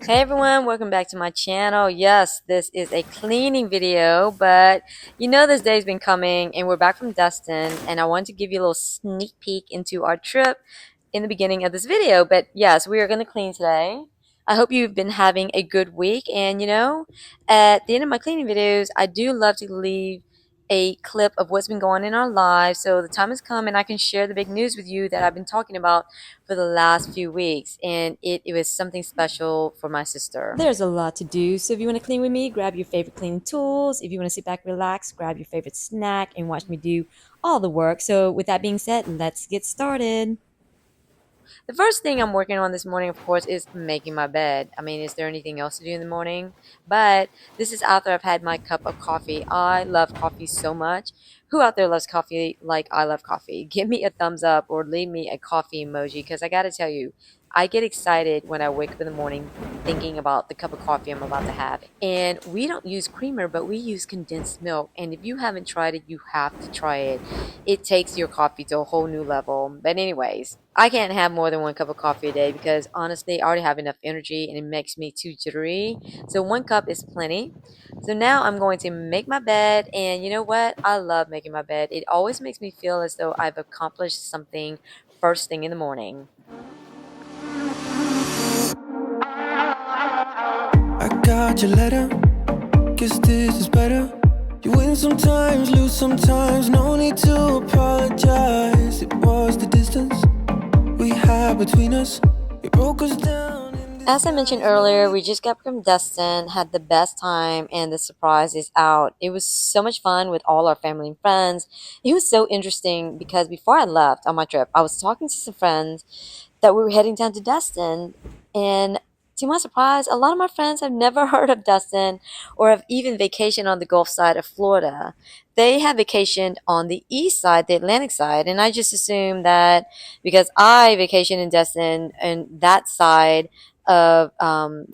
Hey everyone, welcome back to my channel. Yes, this is a cleaning video, but this day's been coming and we're back from Destin, and I wanted to give you a little sneak peek into our trip in the beginning of this video. But yes, we are going to clean today. I hope you've been having a good week, and at the end of my cleaning videos, I do love to leave a clip of what's been going on in our lives. So the time has come and I can share the big news with you that I've been talking about for the last few weeks, and it was something special for my sister. There's a lot to do, so if you want to clean with me, grab your favorite cleaning tools. If you want to sit back, relax, grab your favorite snack, and watch me do all the work. So with that being said, let's get started. The first thing I'm working on this morning, of course, is making my bed. I mean, is there anything else to do in the morning? But this is after I've had my cup of coffee. I love coffee so much. Who out there loves coffee like I love coffee? Give me a thumbs up or leave me a coffee emoji, because I gotta tell you, I get excited when I wake up in the morning thinking about the cup of coffee I'm about to have. And we don't use creamer, but we use condensed milk. And if you haven't tried it, you have to try it. It takes your coffee to a whole new level. But anyways, I can't have more than one cup of coffee a day because honestly, I already have enough energy and it makes me too jittery. So one cup is plenty. So now I'm going to make my bed, and you know what? I love making my bed. It always makes me feel as though I've accomplished something first thing in the morning. I got your letter, guess this is better. You win sometimes, lose sometimes, no need to apologize. It was the distance we had between us, it broke us down. As I mentioned earlier, we just got from Destin, had the best time, and the surprise is out. It was so much fun with all our family and friends. It was so interesting because before I left on my trip, I was talking to some friends that we were heading down to Destin, and to my surprise, a lot of my friends have never heard of Destin or have even vacationed on the Gulf side of Florida. They have vacationed on the east side, the Atlantic side, and I just assumed that because I vacationed in Destin and that side of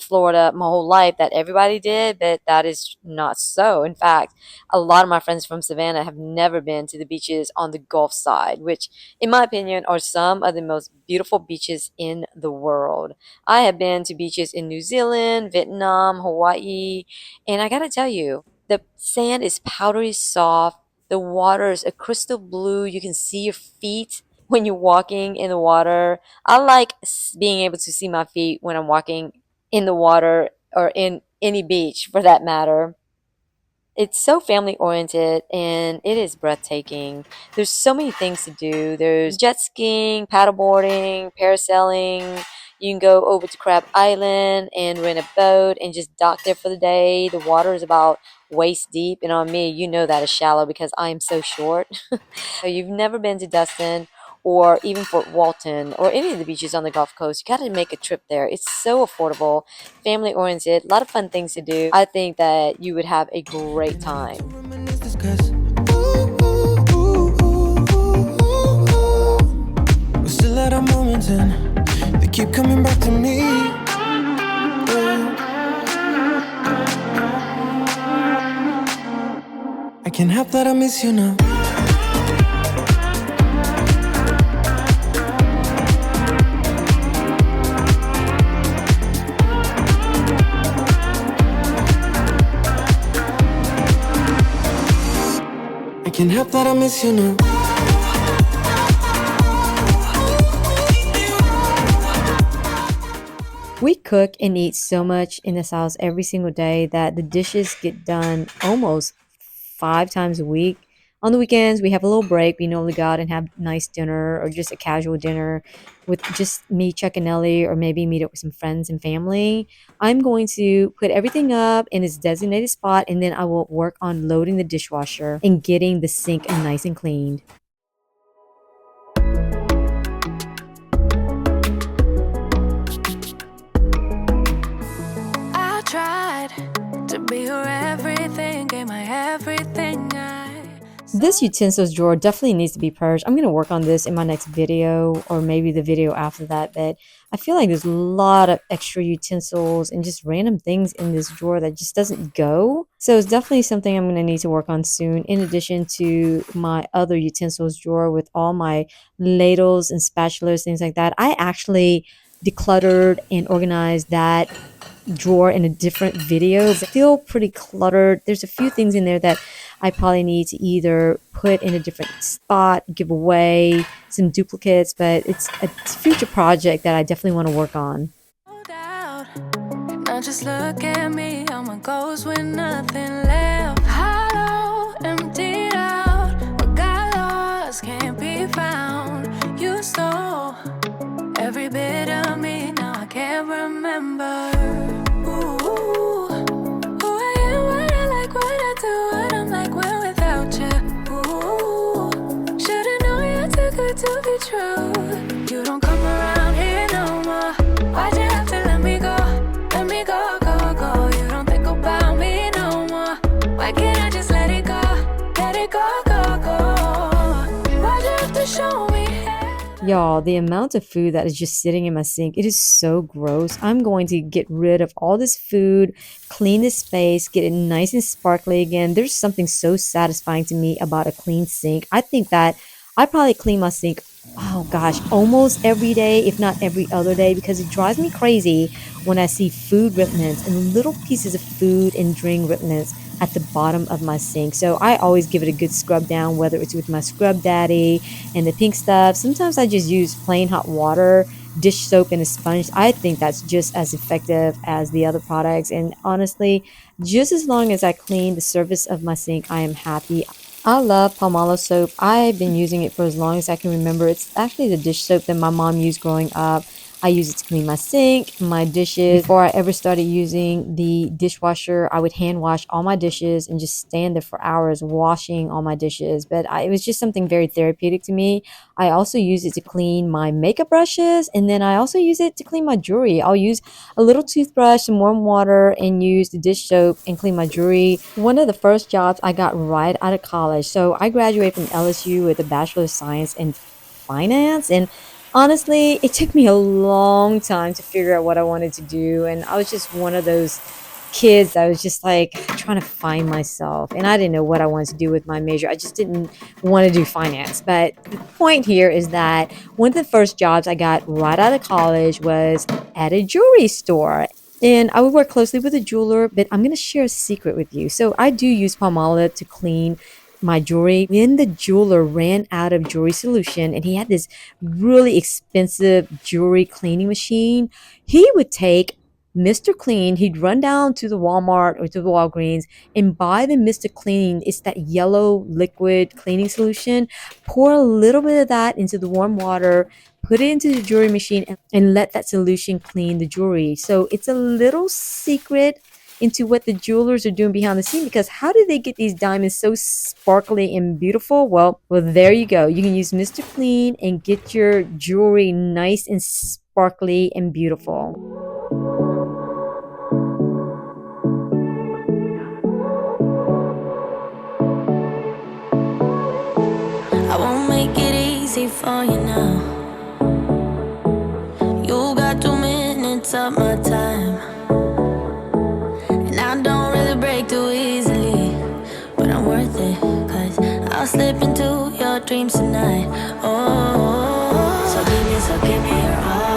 Florida my whole life that everybody did, but that is not so. In fact, a lot of my friends from Savannah have never been to the beaches on the Gulf side, which in my opinion are some of the most beautiful beaches in the world. I have been to beaches in New Zealand, Vietnam, Hawaii, and I gotta tell you, the sand is powdery soft. The water is a crystal blue. You can see your feet when you're walking in the water. I like being able to see my feet when I'm walking in the water or in any beach for that matter. It's so family oriented and it is breathtaking. There's so many things to do. There's jet skiing, paddleboarding, parasailing. You can go over to Crab Island and rent a boat and just dock there for the day. The water is about waist deep, and on me, you know that is shallow because I am so short. So you've never been to Destin or even Fort Walton or any of the beaches on the Gulf Coast, you got to make a trip there. It's so affordable, family oriented, a lot of fun things to do. I think that you would have a great time. We still at our moments and they keep coming back to me. I can't help that I miss you now. I can't help that I miss you now. We cook and eat so much in this house every single day that the dishes get done almost 5 times a week. On the weekends, we have a little break. We normally go out and have a nice dinner or just a casual dinner with just me, Chuck, and Ellie, or maybe meet up with some friends and family. I'm going to put everything up in its designated spot, and then I will work on loading the dishwasher and getting the sink nice and cleaned. I tried to be your everything, gave my everything. This utensils drawer definitely needs to be purged. I'm going to work on this in my next video or maybe the video after that, but I feel like there's a lot of extra utensils and just random things in this drawer that just doesn't go. So it's definitely something I'm going to need to work on soon, in addition to my other utensils drawer with all my ladles and spatulas, things like that. I actually decluttered and organized that drawer in a different video. Still pretty cluttered. There's a few things in there that I probably need to either put in a different spot, give away some duplicates, but it's a future project that I definitely want to work on. Now just look at me, I'm a ghost with nothing left. Hollow, emptied out. What got lost can't be found. You stole every bit of me, now I can't remember. Ooh, who I am, what I like, what I do, what I'm like when without you. Ooh, should've known you're too good to be true. You don't come around here no more. Why'd you have to let me go? Let me go, go, go. You don't think about me no more. Why can't I just let it go? Let it go, go, go. Why'd you have to show me? Y'all, the amount of food that is just sitting in my sink, it is so gross. I'm going to get rid of all this food, clean this space, get it nice and sparkly again. There's something so satisfying to me about a clean sink. I think that I probably clean my sink, oh gosh, almost every day, if not every other day, because it drives me crazy when I see food remnants and little pieces of food and drink remnants at the bottom of my sink. So I always give it a good scrub down, whether it's with my Scrub Daddy and the pink stuff. Sometimes I just use plain hot water, dish soap, and a sponge. I think that's just as effective as the other products. And honestly, just as long as I clean the surface of my sink, I am happy. I love Palmolive soap. I've been using it for as long as I can remember. It's actually the dish soap that my mom used growing up. I use it to clean my sink, my dishes. Before I ever started using the dishwasher, I would hand wash all my dishes and just stand there for hours washing all my dishes. But it was just something very therapeutic to me. I also use it to clean my makeup brushes, and then I also use it to clean my jewelry. I'll use a little toothbrush, some warm water, and use the dish soap and clean my jewelry. One of the first jobs I got right out of college. So I graduated from LSU with a Bachelor of Science in Finance, and honestly, it took me a long time to figure out what I wanted to do. And I was just one of those kids that was just like trying to find myself. And I didn't know what I wanted to do with my major. I just didn't want to do finance. But the point here is that one of the first jobs I got right out of college was at a jewelry store. And I would work closely with a jeweler, but I'm going to share a secret with you. So I do use Palmolive to clean my jewelry. When the jeweler ran out of jewelry solution and he had this really expensive jewelry cleaning machine, he would take Mr. Clean, he'd run down to the Walmart or to the Walgreens and buy the Mr. Clean. It's that yellow liquid cleaning solution. Pour a little bit of that into the warm water, put it into the jewelry machine, and let that solution clean the jewelry. So it's a little secret into what the jewelers are doing behind the scene, because how do they get these diamonds so sparkly and beautiful? Well, there you go. You can use Mr. Clean and get your jewelry nice and sparkly and beautiful. I won't make it easy for you now. You got 2 minutes of my time, and I don't really break too easily, but I'm worth it, 'cause I'll slip into your dreams tonight. Oh, so give me your all.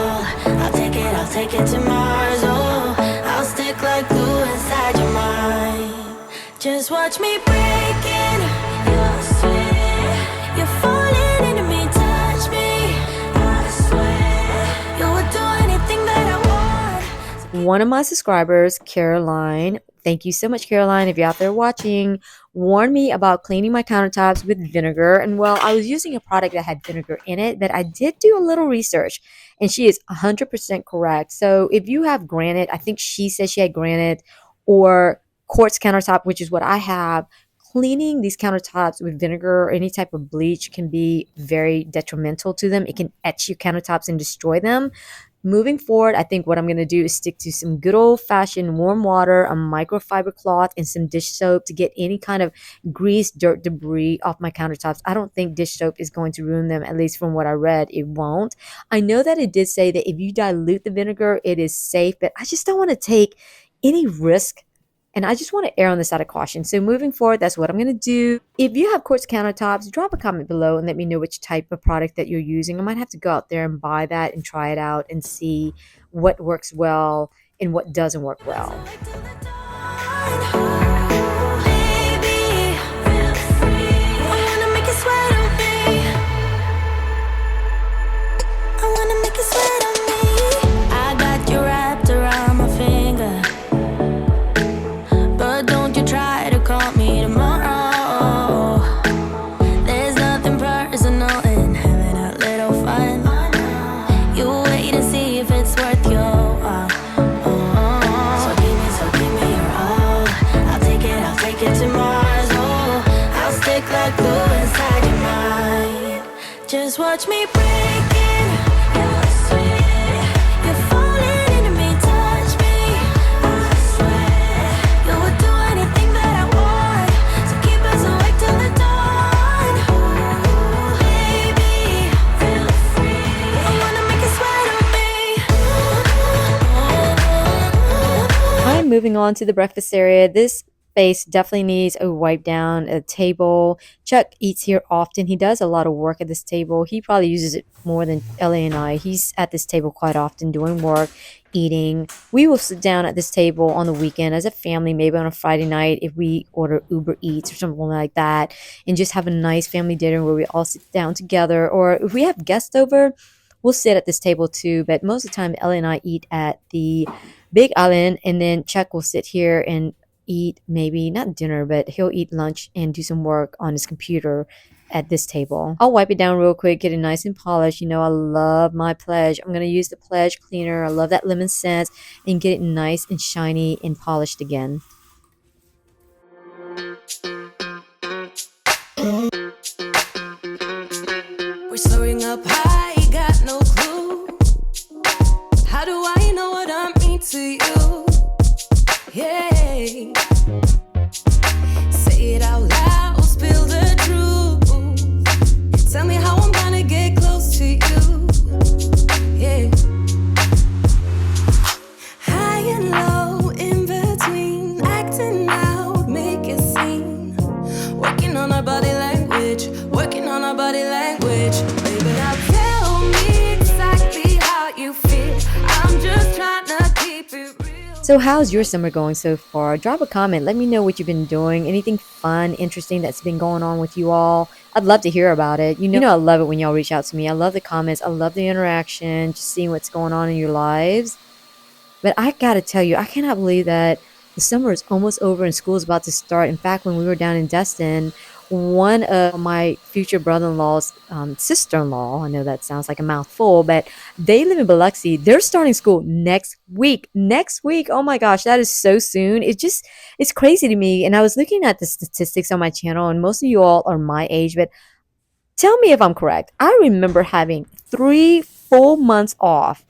I'll take it to Mars. Oh, I'll stick like glue inside your mind. Just watch me breaking your sweat. You're falling into me, touch me. I swear you would do anything that I want. One of my subscribers, Caroline, thank you so much, Caroline, if you're out there watching, warned me about cleaning my countertops with vinegar. And well, I was using a product that had vinegar in it, but I did do a little research, and she is 100% correct. So if you have granite, I think she said she had granite, or quartz countertop, which is what I have, cleaning these countertops with vinegar or any type of bleach can be very detrimental to them. It can etch your countertops and destroy them. Moving forward, I think what I'm going to do is stick to some good old-fashioned warm water, a microfiber cloth, and some dish soap to get any kind of grease, dirt, debris off my countertops. I don't think dish soap is going to ruin them, at least from what I read, it won't. I know that it did say that if you dilute the vinegar, it is safe, but I just don't want to take any risk, and I just want to err on the side of caution. So moving forward, that's what I'm going to do. If you have quartz countertops, drop a comment below and let me know which type of product that you're using. I might have to go out there and buy that and try it out and see what works well. and what doesn't work well. Just watch me breaking. You're sweet. You're falling into me, touch me. I swear you would do anything that I want. So keep us awake till the dawn. Ooh, baby, feel free. I wanna make you sweat on me. I'm moving on to the breakfast area. This space definitely needs a wipe down, a table. Chuck eats here often. He does a lot of work at this table. He probably uses it more than Ellie and I. He's at this table quite often doing work, eating. We will sit down at this table on the weekend as a family, maybe on a Friday night if we order Uber Eats or something like that, and just have a nice family dinner where we all sit down together. Or if we have guests over, we'll sit at this table too. But most of the time, Ellie and I eat at the big island, and then Chuck will sit here and eat, maybe not dinner, but he'll eat lunch and do some work on his computer at this table. I'll wipe it down real quick, get it nice and polished. You know, I love my Pledge. I'm going to use the Pledge cleaner. I love that lemon scent, and get it nice and shiny and polished again. We're soaring up high, got no clue. How do I know what I mean to you? Yeah. Say it out loud, spill the truth. Tell me how I'm gonna get close to you. Yeah. High and low, in between, acting out, make a scene. Working on our body language, working on our body language. Baby, now tell me exactly how you feel. I'm just trying to keep it real. So how's your summer going so far? Drop a comment. Let me know what you've been doing. Anything fun, interesting that's been going on with you all. I'd love to hear about it. You know I love it when y'all reach out to me. I love the comments. I love the interaction, just seeing what's going on in your lives. But I gotta tell you, I cannot believe that the summer is almost over and school is about to start. In fact, when we were down in Destin, one of my future brother-in-law's sister-in-law, I know that sounds like a mouthful, but they live in Biloxi. They're starting school next week. Next week. Oh my gosh, that is so soon. It's crazy to me. And I was looking at the statistics on my channel, and most of you all are my age, but tell me if I'm correct. I remember having 3 full months off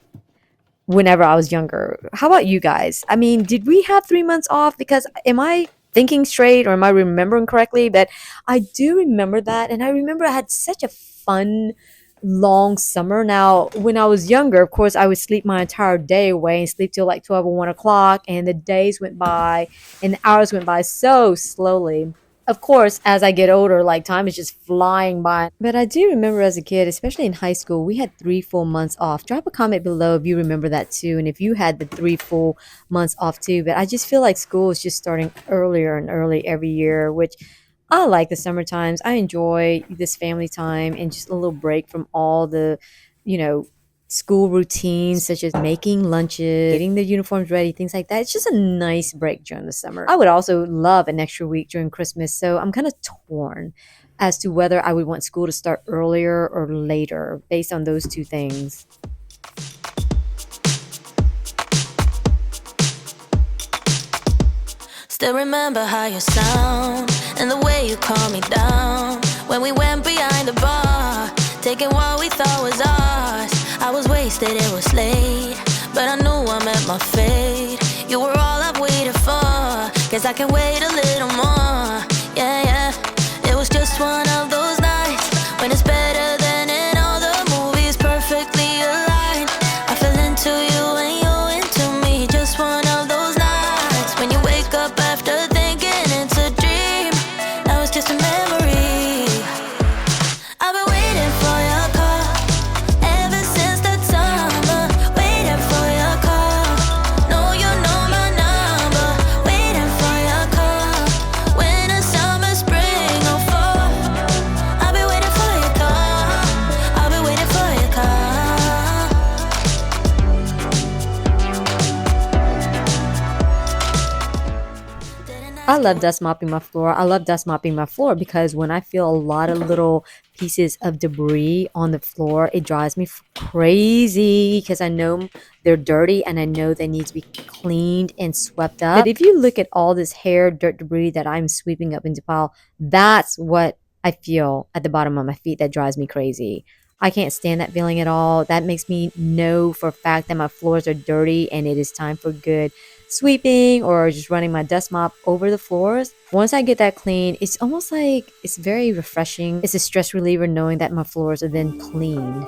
whenever I was younger. How about you guys? I mean, did we have 3 months off? Because am I thinking straight, or am I remembering correctly? But I do remember that, and I remember I had such a fun long summer. Now, when I was younger, of course, I would sleep my entire day away and sleep till like 12 or 1 o'clock, and the days went by and the hours went by so slowly. Of course, as I get older, like time is just flying by. But I do remember as a kid, especially in high school, we had 3 full months off. Drop a comment below if you remember that too, and if you had the 3 full months off too. But I just feel like school is just starting earlier and early every year, which I like the summer times. I enjoy this family time and just a little break from all the, you know, school routines such as making lunches, getting the uniforms ready, things like that. It's just a nice break during the summer. I would also love an extra week during Christmas, so I'm kind of torn as to whether I would want school to start earlier or later based on those two things. Still remember how you sound and the way you calm me down when we went behind the bar, taking what we thought was ours. I was wasted, it was late, but I knew I met my fate. You were all I've waited for, guess I can wait a little more. Yeah, yeah, it was just one of those nights when it's better than in all the movies, perfectly aligned. I fell into you and you into me, just one of those nights when you wake up after thinking it's a dream. Now it's just a memory. I've been waiting for your call ever since the summer, waiting for your call. Know you I love dust mopping my floor. I love dust mopping my floor because when I feel a lot of little pieces of debris on the floor, it drives me crazy because I know they're dirty and I know they need to be cleaned and swept up. But if you look at all this hair, dirt, debris that I'm sweeping up into pile, that's what I feel at the bottom of my feet that drives me crazy. I can't stand that feeling at all. That makes me know for a fact that my floors are dirty and it is time for good sweeping or just running my dust mop over the floors. Once I get that clean, it's almost like it's very refreshing. It's a stress reliever knowing that my floors are then clean.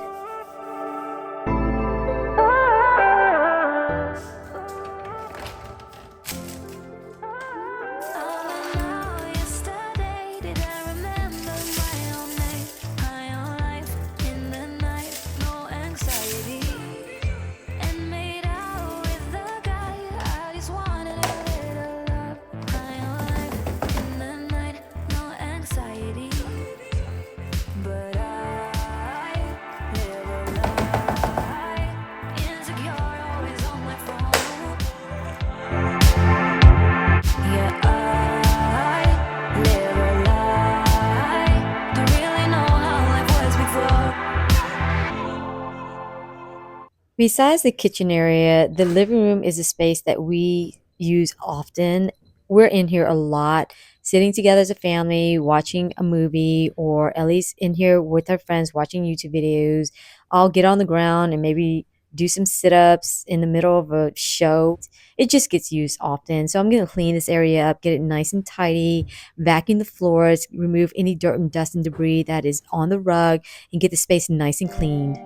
Besides the kitchen area, the living room is a space that we use often. We're in here a lot, sitting together as a family, watching a movie, or at least in here with our friends watching YouTube videos. I'll get on the ground and maybe do some sit ups in the middle of a show. It just gets used often. So I'm going to clean this area up, get it nice and tidy, vacuum the floors, remove any dirt and dust and debris that is on the rug, and get the space nice and cleaned.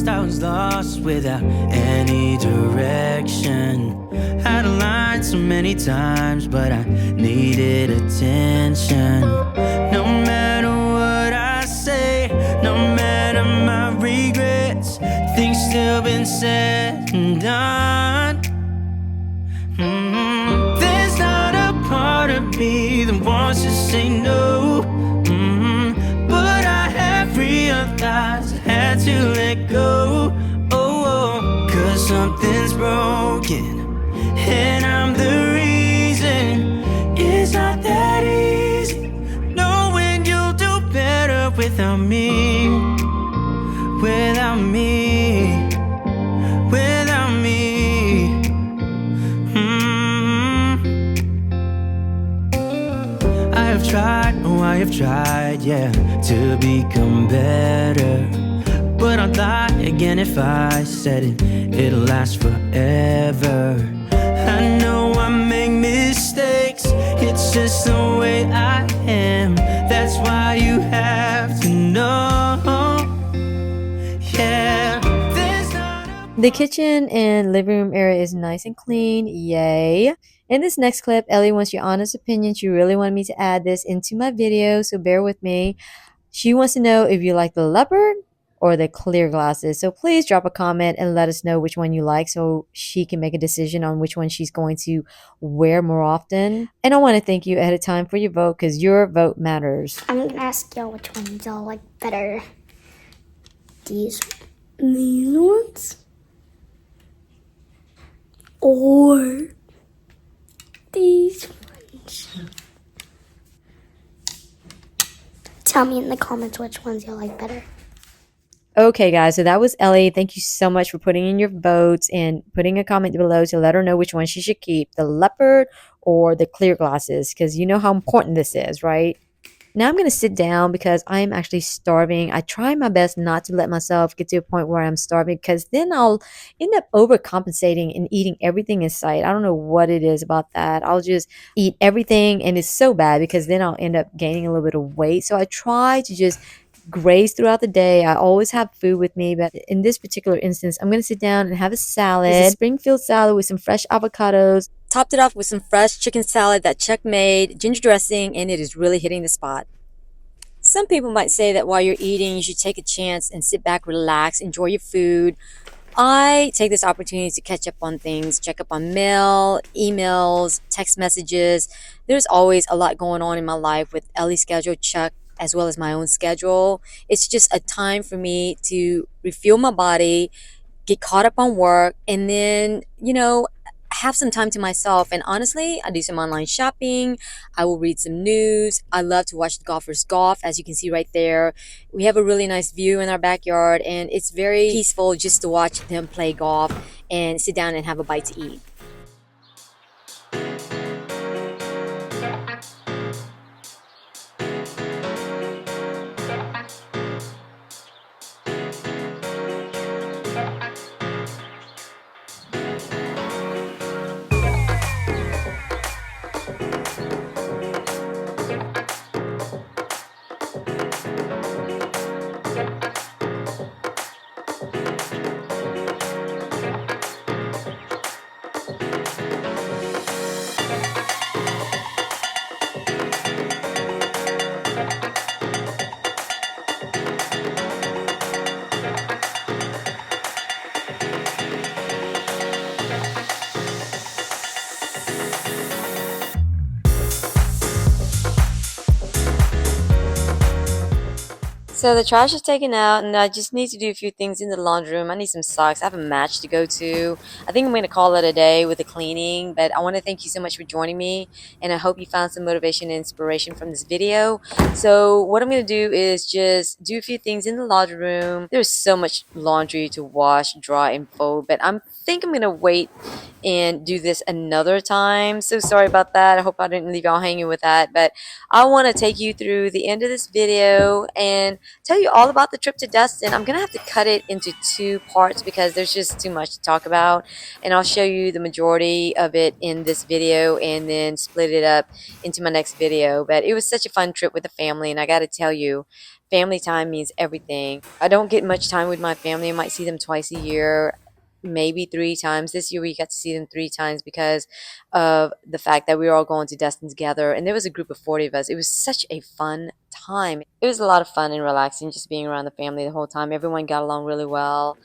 I was lost without any direction. Had a line so many times, but I needed attention. No matter what I say, no matter my regrets, things still been said and done. There's not a part of me that wants to say no. But I have realized I had to let go. Cause something's broken and I'm the reason. It's not that easy knowing you'll do better without me. Without me. Without me. I have tried, yeah, to become better. But I'd lie again if I said it'll last forever. I know I make mistakes, it's just the way I am. That's why you have to know, yeah. The kitchen and living room area is nice and clean. Yay. In this next clip, Ellie wants your honest opinion. She really wanted me to add this into my video, so bear with me. She wants to know if you like the leopard or the clear glasses. So please drop a comment and let us know which one you like so she can make a decision on which one she's going to wear more often. And I want to thank you ahead of time for your vote because your vote matters. I'm going to ask y'all which ones y'all like better. These ones? Or these ones? Tell me in the comments which ones y'all like better. Okay, guys, so that was Ellie. Thank you so much for putting in your votes and putting a comment below to let her know which one she should keep, the leopard or the clear glasses, because you know how important this is, right? Now I'm going to sit down because I am actually starving. I try my best not to let myself get to a point where I'm starving because then I'll end up overcompensating and eating everything in sight. I don't know what it is about that. I'll just eat everything and it's so bad because then I'll end up gaining a little bit of weight. So I try to just graze throughout the day. I always have food with me, but in this particular instance, I'm going to sit down and have a salad. It's a Springfield salad with some fresh avocados. Topped it off with some fresh chicken salad that Chuck made, ginger dressing, and it is really hitting the spot. Some people might say that while you're eating, you should take a chance and sit back, relax, enjoy your food. I take this opportunity to catch up on things, check up on mail, emails, text messages. There's always a lot going on in my life with Ellie's schedule, Chuck, as well as my own schedule. It's just a time for me to refuel my body, get caught up on work, and then, have some time to myself. And honestly, I do some online shopping. I will read some news. I love to watch the golfers golf. As you can see right there, we have a really nice view in our backyard, and it's very peaceful just to watch them play golf and sit down and have a bite to eat. So the trash is taken out, and I just need to do a few things in the laundry room. I need some socks. I have a match to go to. I think I'm going to call it a day with the cleaning, but I want to thank you so much for joining me, and I hope you found some motivation and inspiration from this video. So what I'm going to do is just do a few things in the laundry room. There's so much laundry to wash, dry, and fold, but I think I'm going to wait and do this another time. So sorry about that. I hope I didn't leave y'all hanging with that, but I want to take you through the end of this video and tell you all about the trip to Destin. I'm gonna have to cut it into two parts because there's just too much to talk about, and I'll show you the majority of it in this video and then split it up into my next video. But it was such a fun trip with the family, and I gotta tell you, family time means everything. I don't get much time with my family. I might see them twice a year, maybe three times. This year we got to see them three times because of the fact that we were all going to Destin together, and there was a group of 40 of us. It was such a fun time. It was a lot of fun and relaxing just being around the family the whole time. Everyone got along really well.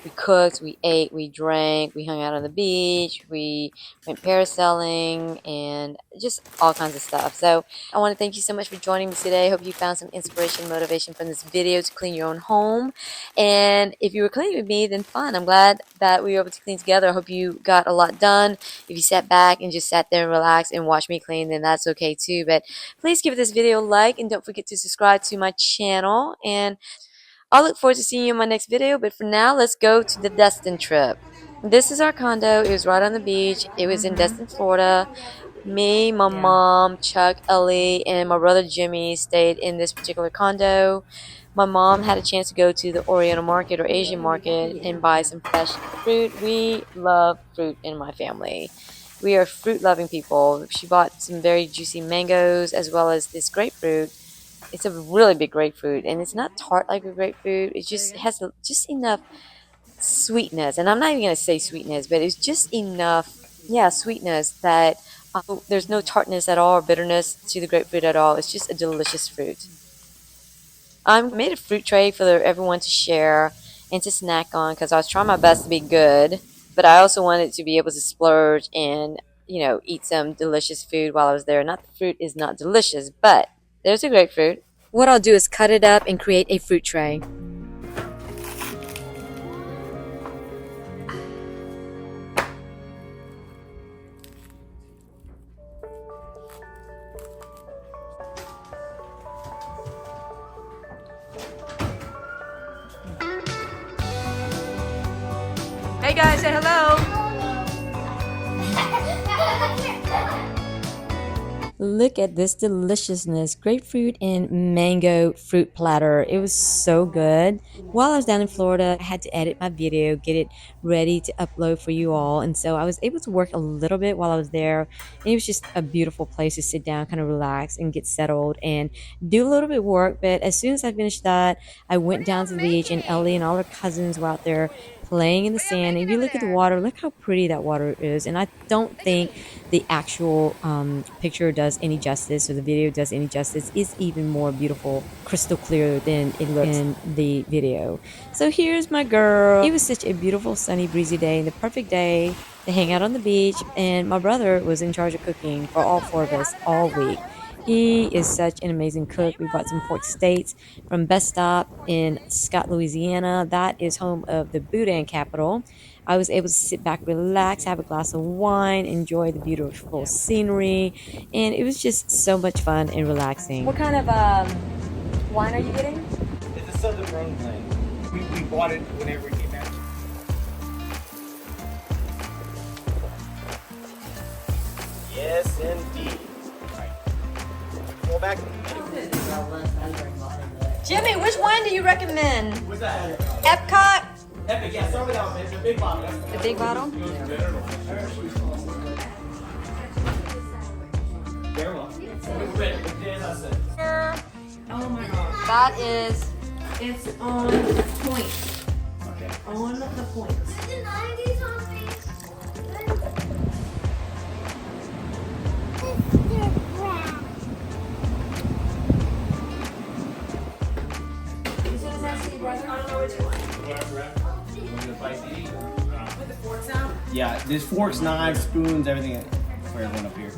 We cooked, we ate, we drank, we hung out on the beach, we went parasailing, and just all kinds of stuff. So I want to thank you so much for joining me today. I hope you found some inspiration and motivation from this video to clean your own home. And if you were cleaning with me, then fun. I'm glad that we were able to clean together. I hope you got a lot done. If you sat back and just sat there and relaxed and watched me clean, then that's okay too. But please give this video a like, and don't forget to subscribe to my channel. And I'll look forward to seeing you in my next video, but for now, let's go to the Destin trip. This is our condo. It was right on the beach. It was in Destin, Florida. Me, my mom, Chuck, Ellie, and my brother Jimmy stayed in this particular condo. My mom had a chance to go to the Oriental market or Asian market and buy some fresh fruit. We love fruit in my family. We are fruit-loving people. She bought some very juicy mangoes as well as this grapefruit. It's a really big grapefruit, and it's not tart like a grapefruit. It just has just enough sweetness, and I'm not even going to say sweetness, but it's just enough, yeah, sweetness that there's no tartness at all or bitterness to the grapefruit at all. It's just a delicious fruit. I made a fruit tray for everyone to share and to snack on because I was trying my best to be good, but I also wanted to be able to splurge and, eat some delicious food while I was there. Not the fruit is not delicious, but there's a grapefruit. What I'll do is cut it up and create a fruit tray. Hey guys, say hello. Look at this deliciousness, grapefruit and mango fruit platter. It was so good. While I was down in Florida, I had to edit my video, get it ready to upload for you all. And so I was able to work a little bit while I was there. And it was just a beautiful place to sit down, kind of relax and get settled and do a little bit of work. But as soon as I finished that, I went down to the beach, and Ellie and all her cousins were out there playing in the sand. If you look at the water, look how pretty that water is. And I don't think the actual picture does any justice, or the video does any justice. It's even more beautiful, crystal clear than it looks in the video. So here's my girl. It was such a beautiful sunny breezy day, the perfect day to hang out on the beach, and my brother was in charge of cooking for all four of us all week. He is such an amazing cook. We bought some pork steaks from Best Stop in Scott, Louisiana. That is home of the Boudin capital. I was able to sit back, relax, have a glass of wine, enjoy the beautiful scenery, and it was just so much fun and relaxing. What kind of wine are you getting? It's a Southern Rhone blend. We bought it whenever it came out. Yes, indeed. Right. Go back. Jimmy, which wine do you recommend? What's that? Epcot? Epic, yeah, start with that one. It's a big bottle. The big bottle? Very well. We're ready. As I said. Oh my god. That is It's on point. Okay. On the point. With the forks out? Yeah, there's forks, knives, spoons, everything for everyone up here.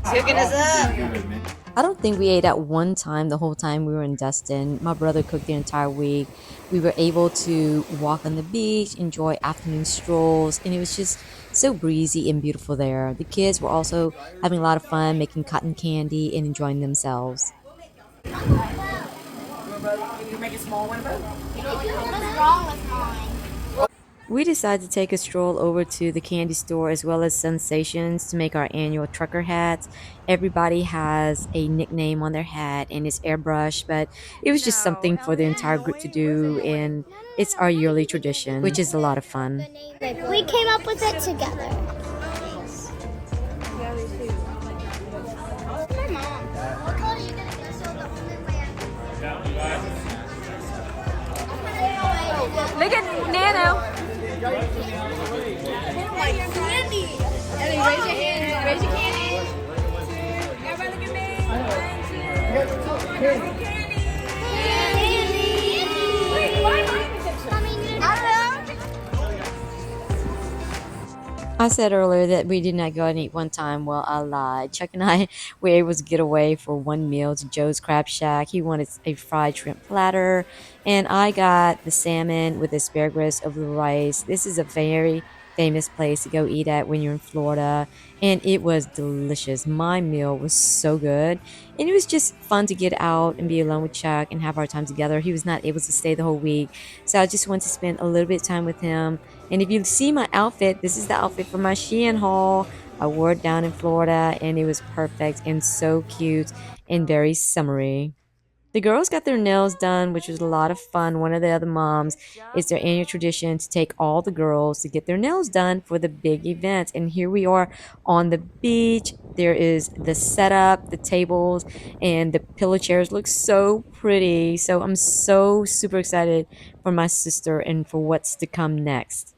hooking us up. Good, man. I don't think we ate at one time the whole time we were in Destin. My brother cooked the entire week. We were able to walk on the beach, enjoy afternoon strolls, and it was just so breezy and beautiful there. The kids were also having a lot of fun making cotton candy and enjoying themselves. You make a small one, bro? What's wrong with mine? We decided to take a stroll over to the candy store as well as Sensations to make our annual trucker hats. Everybody has a nickname on their hat and it's airbrushed, but it was just something for the entire group to do, and it's our yearly tradition, which is a lot of fun. We came up with it together. My mom. What color are you gonna get? So the Look at Nano. Like candy. Ellie, raise your hand. Raise your candy. Everybody look at me. 1, 2, 3. Candy. I said earlier that we did not go out and eat one time. Well, I lied. Chuck and I were able to get away for one meal to Joe's Crab Shack. He wanted a fried shrimp platter, and I got the salmon with asparagus over the rice. This is a very famous place to go eat at when you're in Florida, and it was delicious. My meal was so good, and it was just fun to get out and be alone with Chuck and have our time together. He was not able to stay the whole week, so I just wanted to spend a little bit of time with him. And if you see my outfit, this is the outfit for my SHEIN haul. I wore it down in Florida, and it was perfect and so cute and very summery. The girls got their nails done, which was a lot of fun. One of the other moms, it's their annual tradition to take all the girls to get their nails done for the big event. And here we are on the beach. There is the setup, the tables, and the pillow chairs look so pretty. So I'm so super excited for my sister and for what's to come next.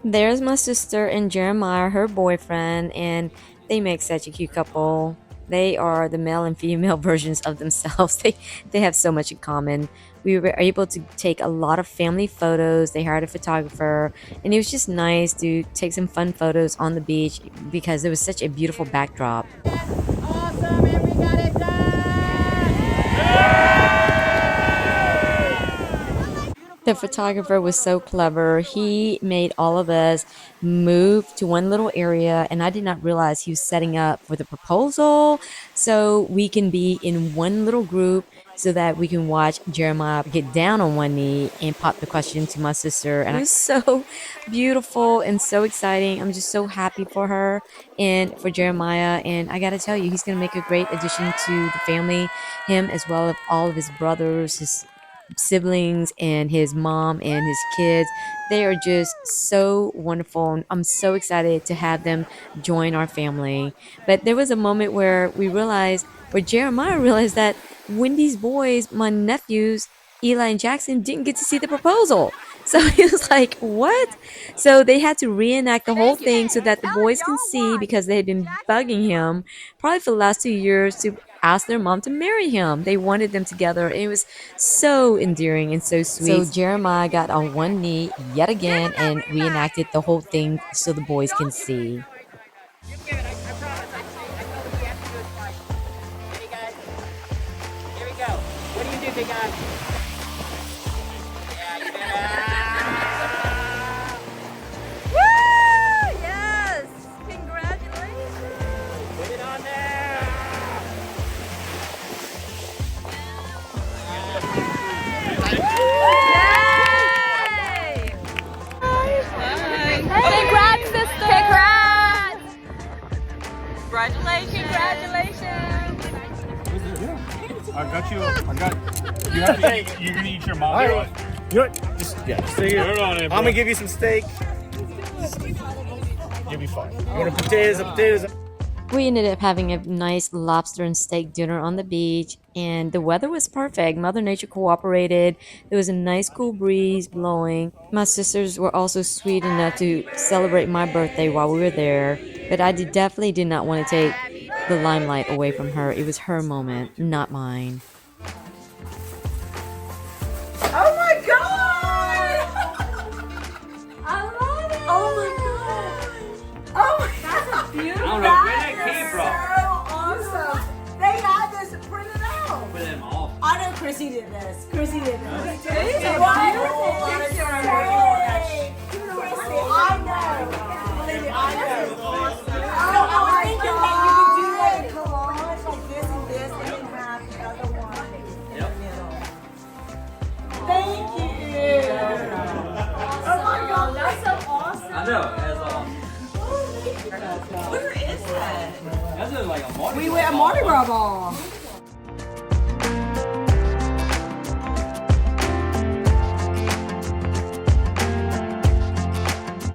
There's my sister and Jeremiah, her boyfriend, and they make such a cute couple. They are the male and female versions of themselves. They have so much in common. We were able to take a lot of family photos. They hired a photographer, and it was just nice to take some fun photos on the beach because it was such a beautiful backdrop. Awesome, and we got it done. The photographer was so clever. He made all of us move to one little area, and I did not realize he was setting up for the proposal so we can be in one little group so that we can watch Jeremiah get down on one knee and pop the question to my sister. And it was so beautiful and so exciting. I'm just so happy for her and for Jeremiah. And I got to tell you, he's going to make a great addition to the family, him as well as all of his brothers, his siblings, and his mom and his kids. They are just so wonderful. I'm so excited to have them join our family. But there was a moment where Jeremiah realized that Wendy's boys, my nephews, Eli and Jackson, didn't get to see the proposal. So he was like, what? So they had to reenact the whole thing so that the boys can see, because they had been bugging him probably for the last 2 years to asked their mom to marry him. They wanted them together. It was so endearing and so sweet. So Jeremiah got on one knee yet again and reenacted the whole thing so the boys can see. You're good. I promise. I told him he has to do it twice. Ready, guys? Here we go. What do you do, big guy? Yeah, you did it. Woo! Yes! Congratulations! Put it on there! Yay! Congrats, sister! Congrats! Congratulations! I got you. You have to. You're gonna eat your mom. You know what? Just stay here. I'm gonna give you some steak. You'll be fine. You want potatoes? We ended up having a nice lobster and steak dinner on the beach, and the weather was perfect. Mother Nature cooperated. There was a nice cool breeze blowing. My sisters were also sweet enough to celebrate my birthday while we were there, but I definitely did not want to take the limelight away from her. It was her moment, not mine. Oh my god! I love it! Oh my god! Oh my god! That's beautiful! I don't know where that came from. So awesome! They got this printed out! Put them off. I know Chrissy did this. Chrissy did this. It is a beautiful picture. Chrissy, I know. Believe me, I know. Oh my God. You can do like a collage like this and this, and then have the other one in the middle. Thank you. Oh my God, that's so awesome. I know. That's all. Where is that? That's like a Mardi We went a Mardi Gras ball.